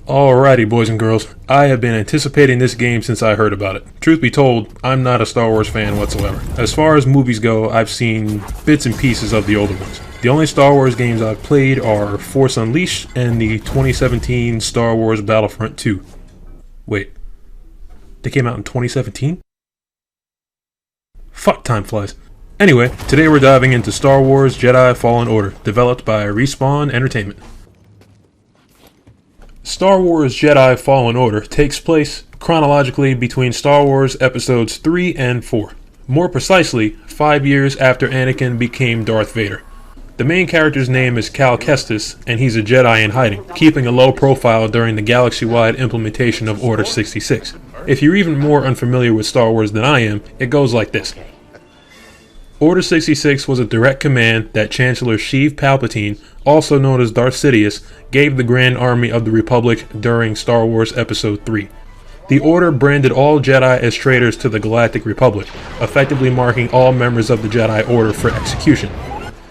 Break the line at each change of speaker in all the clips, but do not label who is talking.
Alrighty, boys and girls, I have been anticipating this game since I heard about it. Truth be told, I'm not a Star Wars fan whatsoever. As far as movies go, I've seen bits and pieces of the older ones. The only Star Wars games I've played are Force Unleashed and the 2017 Star Wars Battlefront 2. Wait, they came out in 2017? Fuck, time flies. Anyway, today we're diving into Star Wars Jedi Fallen Order, developed by Respawn Entertainment. Star Wars Jedi Fallen Order takes place chronologically between Star Wars Episodes 3 and 4. More precisely, 5 years after Anakin became Darth Vader. The main character's name is Cal Kestis, and he's a Jedi in hiding, keeping a low profile during the galaxy-wide implementation of Order 66. If you're even more unfamiliar with Star Wars than I am, it goes like this. Order 66 was a direct command that Chancellor Sheev Palpatine, also known as Darth Sidious, gave the Grand Army of the Republic during Star Wars Episode 3. The Order branded all Jedi as traitors to the Galactic Republic, effectively marking all members of the Jedi Order for execution.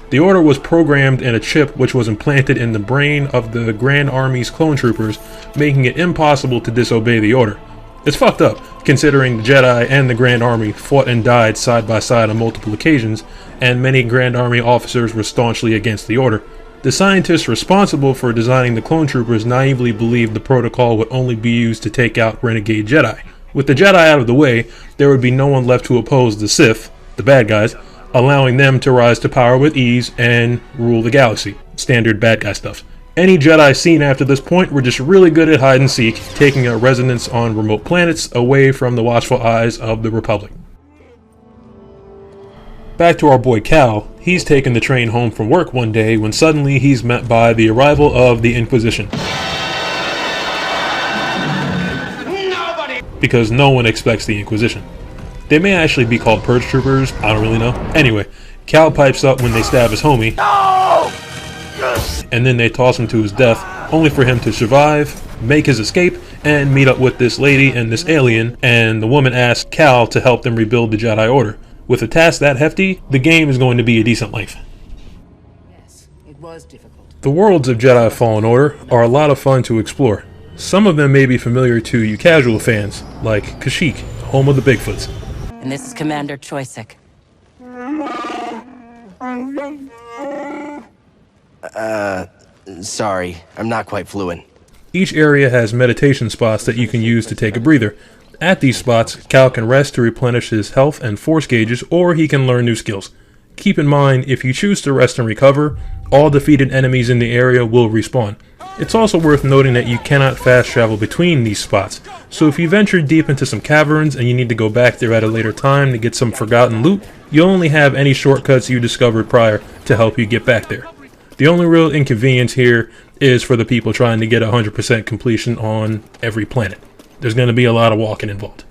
The Order was programmed in a chip which was implanted in the brain of the Grand Army's clone troopers, making it impossible to disobey the Order. It's fucked up, considering the Jedi and the Grand Army fought and died side by side on multiple occasions, and many Grand Army officers were staunchly against the Order. The scientists responsible for designing the clone troopers naively believed the protocol would only be used to take out renegade Jedi. With the Jedi out of the way, there would be no one left to oppose the Sith, the bad guys, allowing them to rise to power with ease and rule the galaxy. Standard bad guy stuff. Any Jedi seen after this point were just really good at hide and seek, taking a residence on remote planets away from the watchful eyes of the Republic. Back to our boy Cal, he's taking the train home from work one day when suddenly he's met by the arrival of the Inquisition. Because no one expects the Inquisition. They may actually be called Purge Troopers, I don't really know. Anyway, Cal pipes up when they stab his homie. No! And then they toss him to his death, only for him to survive, make his escape, and meet up with this lady and this alien, and the woman asks Cal to help them rebuild the Jedi Order. With a task that hefty, the game is going to be a decent length.
Yes, it was difficult.
The worlds of Jedi Fallen Order are a lot of fun to explore. Some of them may be familiar to you casual fans, like Kashyyyk, home of the Bigfoots.
And this is Commander Choyyssyk.
Sorry, I'm not quite fluent.
Each area has meditation spots that you can use to take a breather. At these spots, Cal can rest to replenish his health and force gauges, or he can learn new skills. Keep in mind, if you choose to rest and recover, all defeated enemies in the area will respawn. It's also worth noting that you cannot fast travel between these spots, so if you venture deep into some caverns and you need to go back there at a later time to get some forgotten loot, you'll only have any shortcuts you discovered prior to help you get back there. The only real inconvenience here is for the people trying to get 100% completion on every planet. There's going to be a lot of walking involved.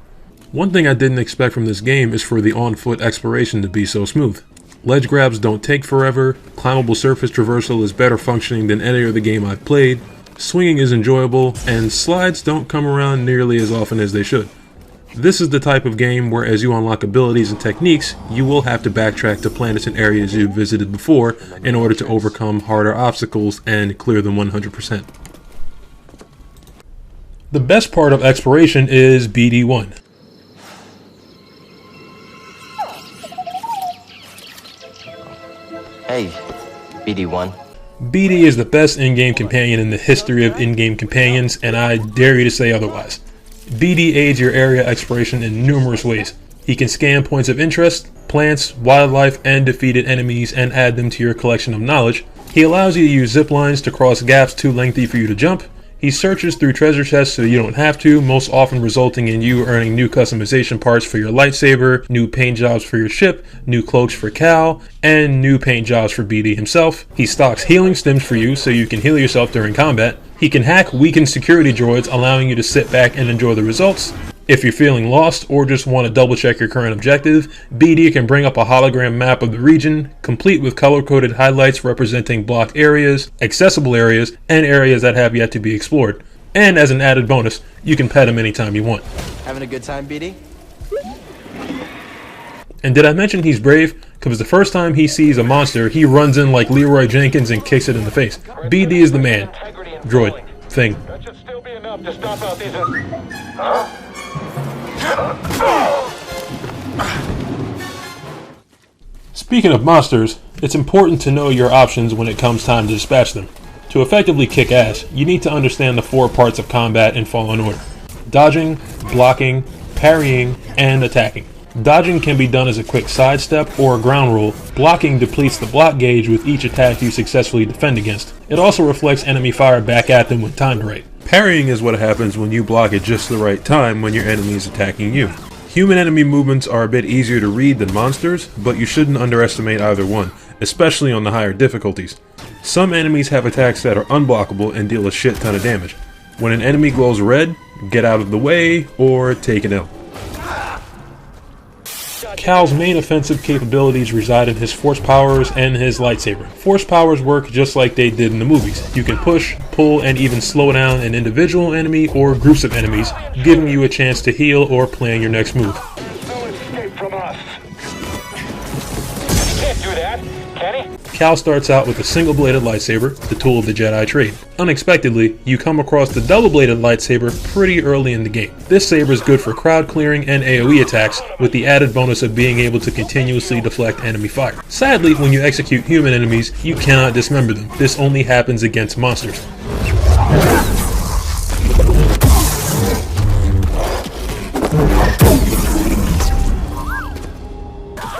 One thing I didn't expect from this game is for the on-foot exploration to be so smooth. Ledge grabs don't take forever, climbable surface traversal is better functioning than any other game I've played, swinging is enjoyable, and slides don't come around nearly as often as they should. This is the type of game where as you unlock abilities and techniques, you will have to backtrack to planets and areas you've visited before in order to overcome harder obstacles and clear them 100%. The best part of exploration is BD1.
Hey, BD1.
BD is the best in-game companion in the history of in-game companions, and I dare you to say otherwise. BD aids your area exploration in numerous ways. He can scan points of interest, plants, wildlife, and defeated enemies and add them to your collection of knowledge. He allows you to use zip lines to cross gaps too lengthy for you to jump. He searches through treasure chests so you don't have to, most often resulting in you earning new customization parts for your lightsaber, new paint jobs for your ship, new cloaks for Cal, and new paint jobs for BD himself. He stocks healing stims for you so you can heal yourself during combat. He can hack weakened security droids, allowing you to sit back and enjoy the results. If you're feeling lost or just want to double check your current objective, BD can bring up a hologram map of the region, complete with color-coded highlights representing blocked areas, accessible areas, and areas that have yet to be explored. And as an added bonus, you can pet him anytime you want.
Having a good time, BD?
And did I mention he's brave? Because the first time he sees a monster, he runs in like Leroy Jenkins and kicks it in the face. BD is the man. Droid. Thing.
enough to stop out these...
Speaking of monsters, it's important to know your options when it comes time to dispatch them. To effectively kick ass, you need to understand the 4 parts of combat in Fallen Order: dodging, blocking, parrying, and attacking. Dodging can be done as a quick sidestep or a ground roll. Blocking depletes the block gauge with each attack you successfully defend against. It also reflects enemy fire back at them when timed right. Parrying is what happens when you block at just the right time when your enemy is attacking you. Human enemy movements are a bit easier to read than monsters, but you shouldn't underestimate either one, especially on the higher difficulties. Some enemies have attacks that are unblockable and deal a shit ton of damage. When an enemy glows red, get out of the way or take an L. Cal's main offensive capabilities reside in his force powers and his lightsaber. Force powers work just like they did in the movies. You can push, pull, and even slow down an individual enemy or groups of enemies, giving you a chance to heal or plan your next move.
No escape from us. Can't do that, can he?
Cal starts out with a single-bladed lightsaber, the tool of the Jedi trade. Unexpectedly, you come across the double-bladed lightsaber pretty early in the game. This saber is good for crowd clearing and AoE attacks, with the added bonus of being able to continuously deflect enemy fire. Sadly, when you execute human enemies, you cannot dismember them. This only happens against monsters.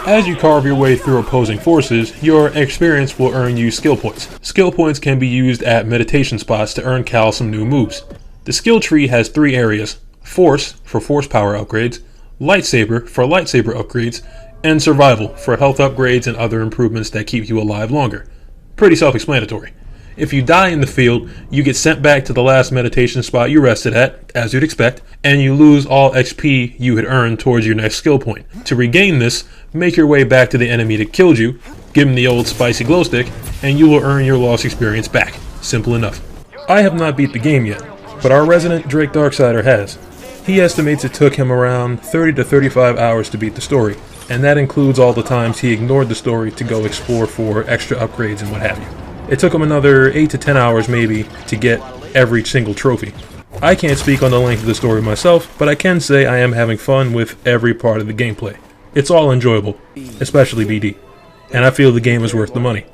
As you carve your way through opposing forces, your experience will earn you skill points. Skill points can be used at meditation spots to earn Cal some new moves. The skill tree has 3 areas: Force for force power upgrades, Lightsaber for lightsaber upgrades, and Survival for health upgrades and other improvements that keep you alive longer. Pretty self-explanatory. If you die in the field, you get sent back to the last meditation spot you rested at, as you'd expect, and you lose all XP you had earned towards your next skill point. To regain this, make your way back to the enemy that killed you, give him the old spicy glow stick, and you will earn your lost experience back. Simple enough. I have not beat the game yet, but our resident Drake Darksider has. He estimates it took him around 30 to 35 hours to beat the story, and that includes all the times he ignored the story to go explore for extra upgrades and what have you. It took him another 8 to 10 hours maybe to get every single trophy. I can't speak on the length of the story myself, but I can say I am having fun with every part of the gameplay. It's all enjoyable, especially BD, and I feel the game is worth the money.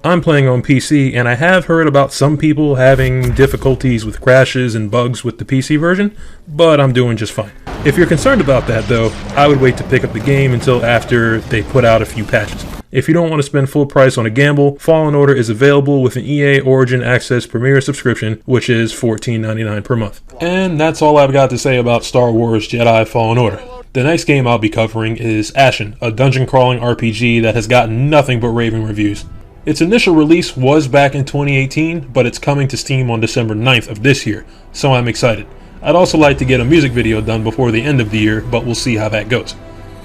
I'm playing on PC, and I have heard about some people having difficulties with crashes and bugs with the PC version, but I'm doing just fine. If you're concerned about that though, I would wait to pick up the game until after they put out a few patches. If you don't want to spend full price on a gamble, Fallen Order is available with an EA Origin Access Premier subscription, which is $14.99 per month. And that's all I've got to say about Star Wars Jedi Fallen Order. The next game I'll be covering is Ashen, a dungeon crawling RPG that has gotten nothing but raving reviews. Its initial release was back in 2018, but it's coming to Steam on December 9th of this year, so I'm excited. I'd also like to get a music video done before the end of the year, but we'll see how that goes.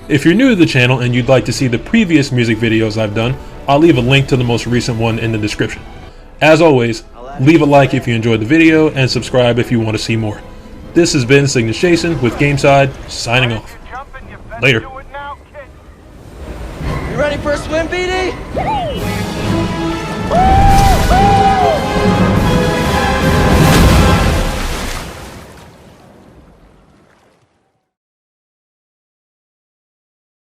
If you're new to the channel and you'd like to see the previous music videos I've done, I'll leave a link to the most recent one in the description. As always, leave a like if you enjoyed the video and subscribe if you want to see more. This has been Cygnus Jason with Gameside, signing off. Later.
You ready for a swim, BD?